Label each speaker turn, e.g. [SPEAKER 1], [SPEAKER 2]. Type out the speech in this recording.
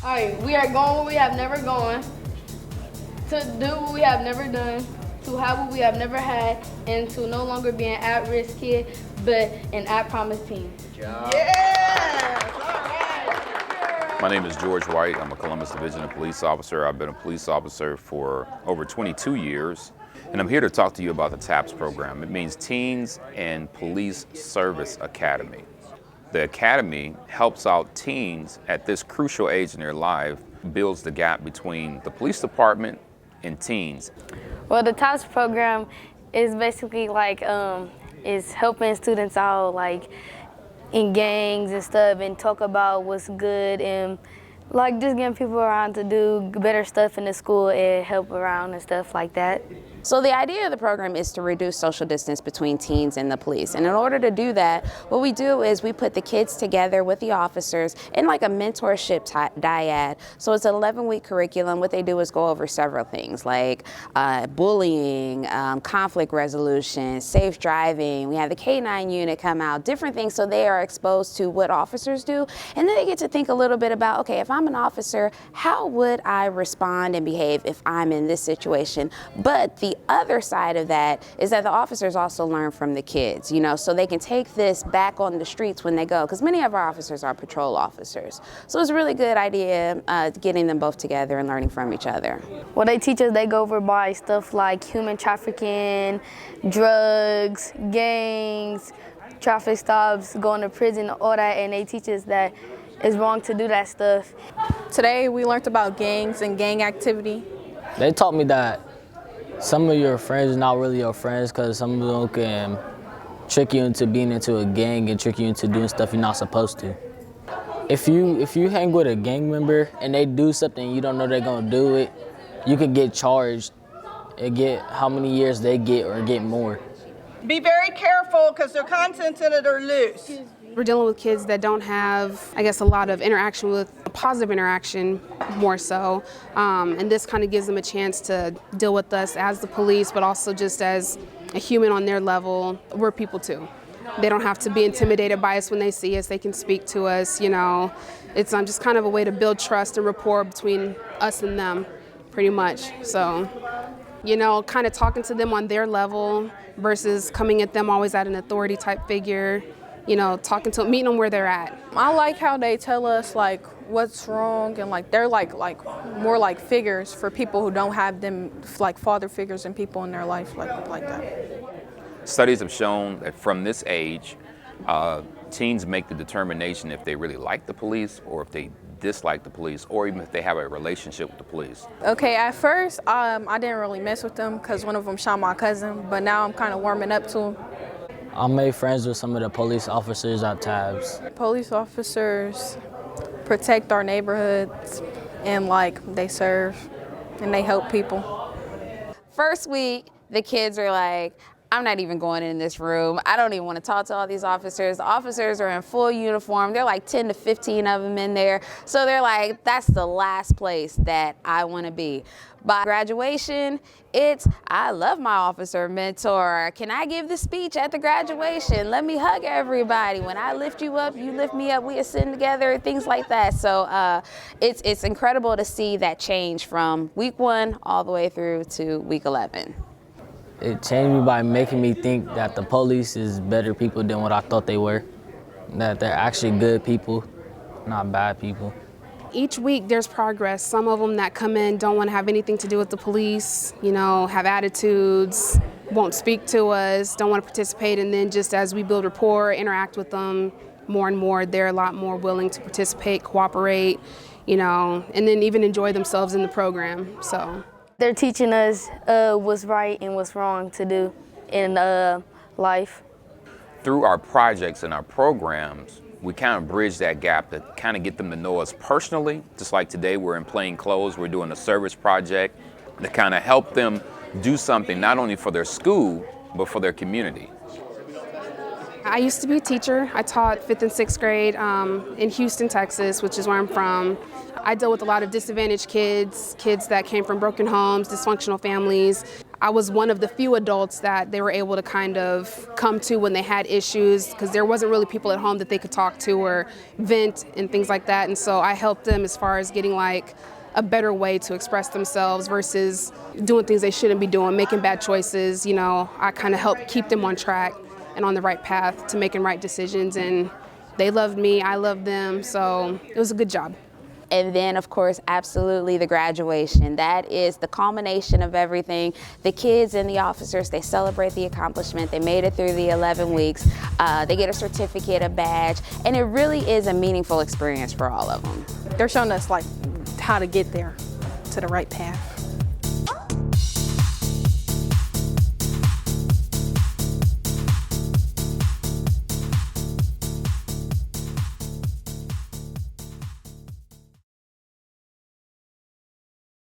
[SPEAKER 1] All right, we are going where we have never gone, to do what we have never done, to have what we have never had, and to no longer be an at-risk kid, but an at-promise teen.
[SPEAKER 2] Good job. Yes! All right.
[SPEAKER 3] My name is George White. I'm a Columbus Division police officer. I've been a police officer for over 22 years, and I'm here to talk to you about the TAPS program. It means Teens and Police Service Academy. The Academy helps out teens at this crucial age in their life, builds the gap between the police department and teens.
[SPEAKER 1] Well, the TAPS program is basically like, is helping students out like in gangs and stuff and talk about what's good and like just getting people around to do better stuff in the school and help around and stuff like that.
[SPEAKER 4] So the idea of the program is to reduce social distance between teens and the police. And in order to do that, what we do is we put the kids together with the officers in like a mentorship dyad. So it's an 11-week curriculum. What they do is go over several things like bullying, conflict resolution, safe driving. We have the K-9 unit come out, different things so they are exposed to what officers do. And then they get to think a little bit about, okay, if I'm an officer, how would I respond and behave if I'm in this situation? But the other side of that is that the officers also learn from the kids, you know, so they can take this back on the streets when they go, because many of our officers are patrol officers. So it's a really good idea getting them both together and learning from each other.
[SPEAKER 1] What they teach us, they go over by stuff like human trafficking, drugs, gangs, traffic stops, going to prison, all that, and they teach us that it's wrong to do that stuff.
[SPEAKER 5] Today we learned about gangs and gang activity.
[SPEAKER 6] They taught me that some of your friends are not really your friends because some of them can trick you into being into a gang and trick you into doing stuff you're not supposed to. If you hang with a gang member and they do something you don't know they're gonna do it, you could get charged and get how many years they get or get more.
[SPEAKER 2] Be very careful because their contents in it are loose.
[SPEAKER 7] We're dealing with kids that don't have, I guess, a lot of interaction with positive interaction more so. And this kind of gives them a chance to deal with us as the police, but also just as a human on their level. We're people too. They don't have to be intimidated by us when they see us. They can speak to us, you know. It's just kind of a way to build trust and rapport between us and them, pretty much. So, you know, kind of talking to them on their level versus coming at them always at an authority type figure. You know, talking to them, meeting them where they're at.
[SPEAKER 5] I like how they tell us like what's wrong and like they're like more like figures for people who don't have them, like father figures and people in their life like that.
[SPEAKER 3] Studies have shown that from this age, teens make the determination if they really like the police or if they dislike the police, or even if they have a relationship with the police.
[SPEAKER 5] Okay, at first I didn't really mess with them because one of them shot my cousin, but now I'm kind of warming up to them.
[SPEAKER 6] I made friends with some of the police officers at TAPS.
[SPEAKER 5] Police officers protect our neighborhoods and like they serve and they help people.
[SPEAKER 4] First week, the kids are like, I'm not even going in this room. I don't even want to talk to all these officers. The officers are in full uniform. They're like 10 to 15 of them in there. So they're like, that's the last place that I want to be. By graduation, it's, I love my officer mentor. Can I give the speech at the graduation? Let me hug everybody. When I lift you up, you lift me up. We ascend together, things like that. So it's incredible to see that change from week 1 all the way through to week 11.
[SPEAKER 6] It changed me by making me think that the police is better people than what I thought they were. That they're actually good people, not bad people.
[SPEAKER 7] Each week there's progress. Some of them that come in don't want to have anything to do with the police, you know, have attitudes, won't speak to us, don't want to participate. And then just as we build rapport, interact with them more and more, they're a lot more willing to participate, cooperate, you know, and then even enjoy themselves in the program. So
[SPEAKER 1] They're teaching us what's right and what's wrong to do in life.
[SPEAKER 3] Through our projects and our programs, we kind of bridge that gap to kind of get them to know us personally. Just like today, we're in plain clothes, we're doing a service project to kind of help them do something not only for their school, but for their community.
[SPEAKER 7] I used to be a teacher. I taught 5th and 6th grade in Houston, Texas, which is where I'm from. I deal with a lot of disadvantaged kids, kids that came from broken homes, dysfunctional families. I was one of the few adults that they were able to kind of come to when they had issues, because there wasn't really people at home that they could talk to or vent and things like that. And so I helped them as far as getting like a better way to express themselves versus doing things they shouldn't be doing, making bad choices. You know, I kind of helped keep them on track and on the right path to making right decisions. And they loved me, I loved them, so it was a good job.
[SPEAKER 4] And then, of course, absolutely the graduation. That is the culmination of everything. The kids and the officers, they celebrate the accomplishment. They made it through the 11 weeks. They get a certificate, a badge, and it really is a meaningful experience for all of them.
[SPEAKER 5] They're showing us like how to get there to the right path.